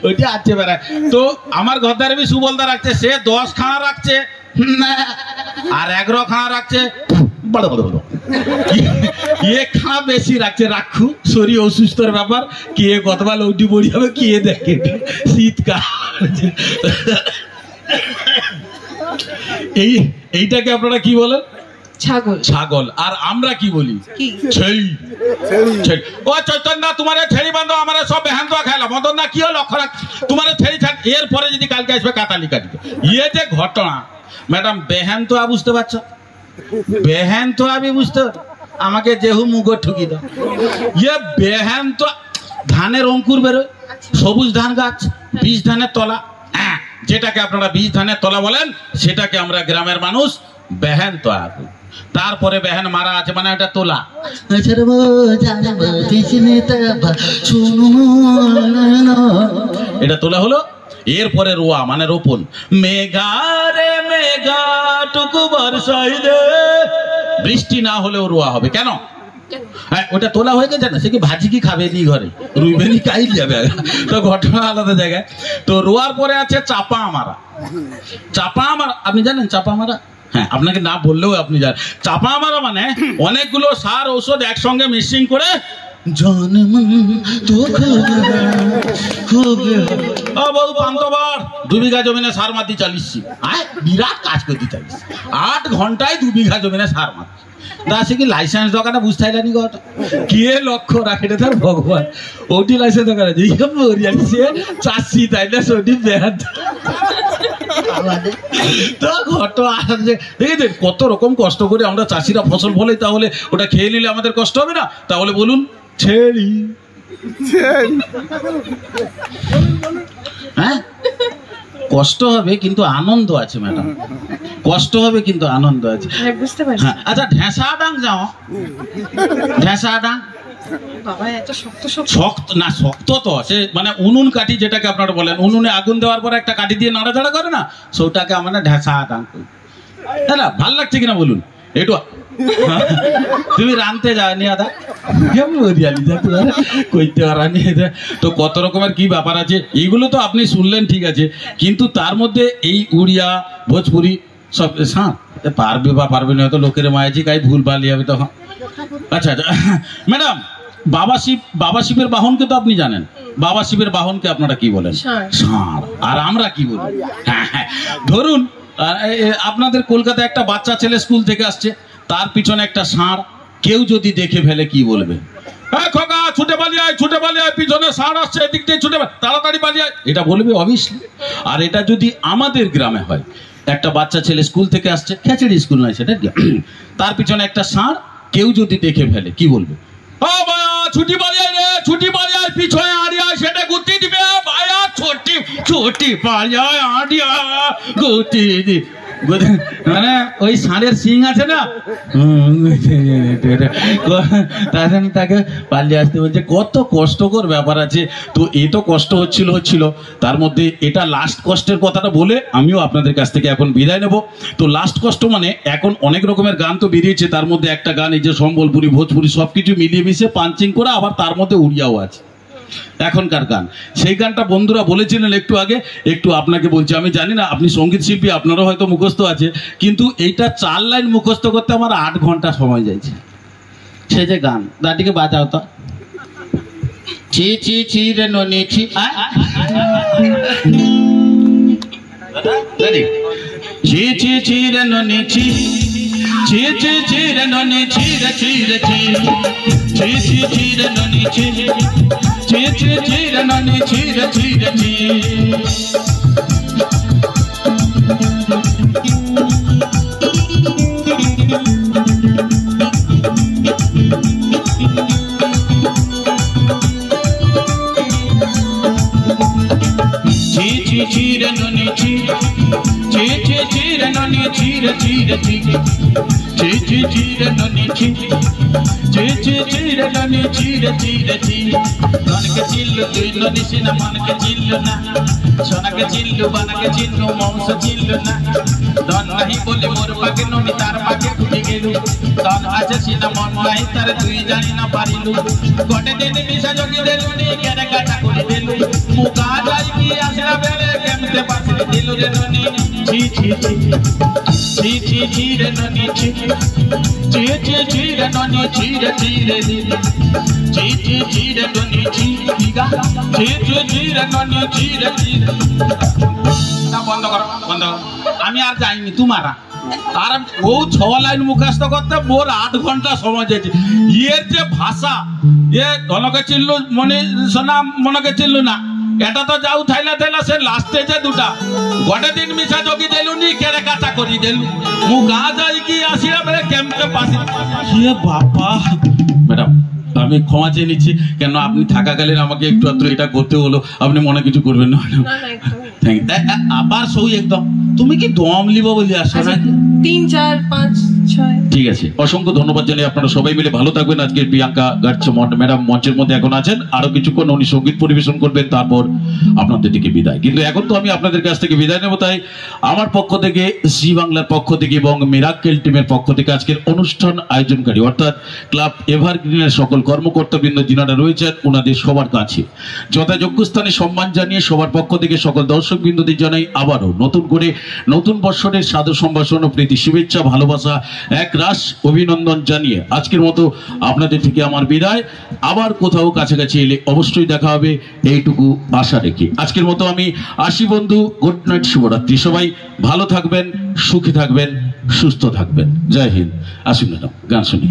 ওইটা আছে বেড়ায়। তো আমার ঘরদারে বি সুবলদা রাখছে, সে 10 খানা রাখছে আর 11 খানা রাখছে, বড় বড় বড় ইয়ে খানা বেশি রাখছে। রাখু শরীর অসুস্থর ব্যাপার, কে কতবার লৌটি পড়ি হবে কে দেখে। শীতকাল এইটাকে আপনারা কি বলেন? ছাগল। ছাগল। আর আমরা কি বলি? ছেড়ি। ও চৈতন্য তোমার ছেড়ি বান্ধব, আমার সব বেহান তো খাইলাম মতন না কি লক্ষ্য রাখ তোমার ছেড়ি ছাড়। এরপরে যদি কালকে আসবে কাতালি কাটিতে, ইয়ে যে ঘটনা ম্যাডাম, বেহান তো বুঝতে পারছ, বেহান তো আমি বুঝতে, আমাকে যেহু মুগো ঠুকি দাও। ইয়ে বেহান তো ধানের অঙ্কুর বেরোয়, সবুজ ধান গাছ, বীজ ধানের তলা, যেটাকে আপনারা বীজ ধানের তলা বলেন, সেটাকে আমরা গ্রামের মানুষ বেহান তো আগুন। তারপরে বেহান মারা আছে, মানে এটা তোলা। এটা তোলা হলো। এরপরে রোয়া মানে রোপণ। মেঘারে মেঘা টুকু বর্ষাই দে, বৃষ্টি না হলেও রোয়া হবে। কেন? হ্যাঁ, ওটা তোলা হয়ে গেছে না, সে কি ভাজি কি খাবে নি ঘরে, রুইবেনি কাই যাবে, তো ঘটনা আলাদা জায়গায়। তো রোয়ার পরে আছে চাপা মারা। চাপা মারা আপনি জানেন? চাপা মারা, হ্যাঁ, আপনাকে না বললেও আপনি জানেন। চাপা মারা মানে অনেকগুলো সার ঔষধ একসঙ্গে মিক্সিং করে বহু পান্তবার 2 বিঘা জমিনে সার মাতি চালিয়েছি, বিরাট কাজ করতে চালিস। 8 ঘন্টায় 2 বিঘা জমিনে সার মাতি। সে কি লাইসেন্স দোকানে বুঝতে পারলানি গো, কে লক্ষ্য রাখে তার ভগবান। ওটি লাইসেন্স দোকানে সে চাষি, তাই না? সেটি বেহান তো ঘটনা দেখেছেন কত রকম কষ্ট করে আমরা চাষিরা ফসল ফলাই, তাহলে ওটা খেয়ে নিলে আমাদের কষ্ট হবে না? তাহলে বলুন ছেড়ি। হ্যাঁ, কষ্ট হবে কিন্তু আনন্দ আছে ম্যাডাম, কষ্ট হবে কিন্তু আনন্দ আছে। হ্যাঁ, আচ্ছা ঢেঁসা ডাং যাও, ঢেঁসা ডাং শক্ত না, শক্ত তো সে মানে উনুন কাঠি যেটাকে আপনারা বলেন, উনুনে আগুন দেওয়ার পরে একটা কাঠি দিয়ে নাড়াচাড়া করে না, সেটাকে আমরা ঢেঁসা ডাং করি। তাই না? ভাল লাগছে কিনা বলুন একটু? তুমি রানতে যাওনি আদা, কইতে পারানি। তো কত রকমের কি ব্যাপার আছে, এইগুলো তো আপনি শুনলেন, ঠিক আছে, কিন্তু তার মধ্যে এই উড়িয়া ভোজপুরি সব পারবে বা পারবে না, হয়তো লোকের মায়াজি কাই ভুল পালি হবে তখন। আচ্ছা ম্যাডাম, বাবা শিবের বাহনকে তো আপনি জানেন, বাবা শিবের বাহনকে আপনারা কি বলেন? ষাঁড়। আর আমরা কি বলি? হ্যাঁ, ধরুন আপনাদের কলকাতায় একটা বাচ্চা ছেলে স্কুল থেকে আসছে, তার পিছনে একটা ষাঁড়, কেউ যদি দেখে ফেলে কি বলবে? খোকা ছুটে পালিয়ে আয়, ছুটে পালিয়ে আয়, পিছনে ষাঁড় আসছে, এদিক থেকে ছুটে তাড়াতাড়ি পালিয়ে আয়, এটা বলবে অবভিয়াসলি। আর এটা যদি আমাদের গ্রামে হয়, একটা বাচ্চা ছেলে স্কুল থেকে আসছে, খেচড়ি স্কুল নয় সেটা, তার পিছনে একটা ষাঁড়, কেউ যদি দেখে ফেলে কি বলবে? ও ভাইয়া ছুটি পালিয়ে আয় রে, ছুটি পালিয়ে আয়, পিছনে আড়িয়া সেটা গুতি দিবে, ভাইয়া ছুটি ছুটি পালিয়ে আয়, আড়িয়া গুতি দি। মানে ওই ষাঁড়ের সিং আছে না, তাকে পালিয়ে আসতে বলছে। কত কষ্টকর ব্যাপার আছে। তো এ তো কষ্ট হচ্ছিল, তার মধ্যে এটা লাস্ট কষ্টের কথাটা বলে আমিও আপনাদের কাছ থেকে এখন বিদায় নেব। তো লাস্ট কষ্ট মানে এখন অনেক রকমের গান তো বেরিয়েছে, তার মধ্যে একটা গান এই যে সম্বলপুরি ভোজপুরি সবকিছু মিলিয়ে মিশিয়ে পাঞ্চিং করা, আবার তার মধ্যে উড়িয়াও আছে এখনকার গান। সেই গানটা বন্ধুরা বলেছিলেন একটু আগে, একটু আপনাকে বলছি। আমি জানি না আপনি সঙ্গীত শিল্পী, আপনারও হয়তো মুখস্থ আছে, কিন্তু এইটা 4 লাইন মুখস্থ করতে আমার 8 ঘন্টা সময় যাচ্ছে। সে যে গান, দাটিকে বাজাও তো। ছি ছি ছি রে ননি ছি, ছি ছি ছি রে ননি ছি, ছি ছি ছি রে ননি ছি রে ছি রে ছি, ছি ছি ছি রে ননি ছি, ছি ছি ছি রে ননি ছি রে ছি রে ছি। ছি ছি ছি রে ননি ছি, ছি ছি ছি রে ননি চিরে চিরে চিরে চিরে চিরে ননি চিরে চিরে চিরে ননি চিরে চিরে চিরে মনকে চিল্লু তুই ননি সিনা মনকে চিল্লু না সোনাকে চিল্লু বানাকে চিল্লু মৌস চিল্লু না ধন নাহি বলে মোর পাকে ননি তার পাকে উঠে গেলু ধন আছে সিনা মন নাই তার তুই জানি না পারিলু গোটে দিন মিশা যোগী দেলুনি কেনে কাটা করে দেলু মুকা যাই কি আসরা বেলে কেমতে পাশে দিলু রে ননি ছি ছি ছি ছি ছি ছি রে ননি ছি ছি ছি ছি রে ননি ছি রে ছি রে ছি ছি ছি রে ননি ছি গা ছি ছি ছি রে ননি ছি রে ছি না বন্ধ করো বন্ধ করো আমি আর যাইনি তোমারা আর ও 6 লাইন মুখস্থ করতে মোর 8 ঘন্টা সময় যাচ্ছে এর যে ভাষা এ ধনকে চিল্লু মনে সোনা মনকে চিল্লু না এটা তো যাও থাইলা থাইলা সে লাস্টে যে দুটা গোটে দিন মিশা যোগী দেলুনি কেড়ে কাটা করি দেলু মু গা যাই কি আসিয়া বেলে ক্যাম্পে পাশে হে বাবা ম্যাডাম আমি ক্ষমা চেয়ে নিচ্ছি কেন আপনি থাকাকালীন আমাকে একটু আত্র এটা করতে হলো আপনি মনে কিছু করবেন না থ্যাংক ইউ আবার সই একদম তুমি কি দম লিব বলি আসো না 3 4 5 6 ঠিক আছে অসংখ্য ধন্যবাদ জানাই আপনারা সবাই মিলে ভালো থাকবেন আজকে প্রিয়াঙ্কা গার্চ ম্যাডাম মঞ্চের মধ্যে এখন আছেন আরো কিছুক্ষণ উনি সঙ্গীত পরিবেশন করবেন তারপর আপনাদের থেকে বিদায় কিন্তু এখন তো আমি আপনাদের কাছ থেকে বিদায় নেব তাই আমার পক্ষ থেকে জি বাংলার পক্ষ থেকে এবং মিরাক্কেল টিমের পক্ষ থেকে আজকের অনুষ্ঠান আয়োজনকারী অর্থাৎ ক্লাব এভারগ্রিনের সকল কর্মকর্তাবৃন্দ যিনারা রয়েছেন ওনাদের সবার কাছে যথাযোগ্য স্থানে সম্মান জানিয়ে সবার পক্ষ থেকে সকল দর্শকবৃন্দদের জানাই আবারও নতুন করে নতুন বর্ষের সাদর সম্ভাষণ ও প্রীতি শুভেচ্ছা ভালোবাসা এক রাশ অভিনন্দন জানিয়ে আজকের মতো আপনাদের থেকে আমার বিদায় আবার কোথাও কাছাকাছি এলে অবশ্যই দেখা হবে এইটুকু আশা রেখে আজকের মতো আমি আসি বন্ধু গুড নাইট শুভরাত্রি সবাই ভালো থাকবেন সুখী থাকবেন সুস্থ থাকবেন জয় হিন্দ আসুন ম্যাডাম গান শুনি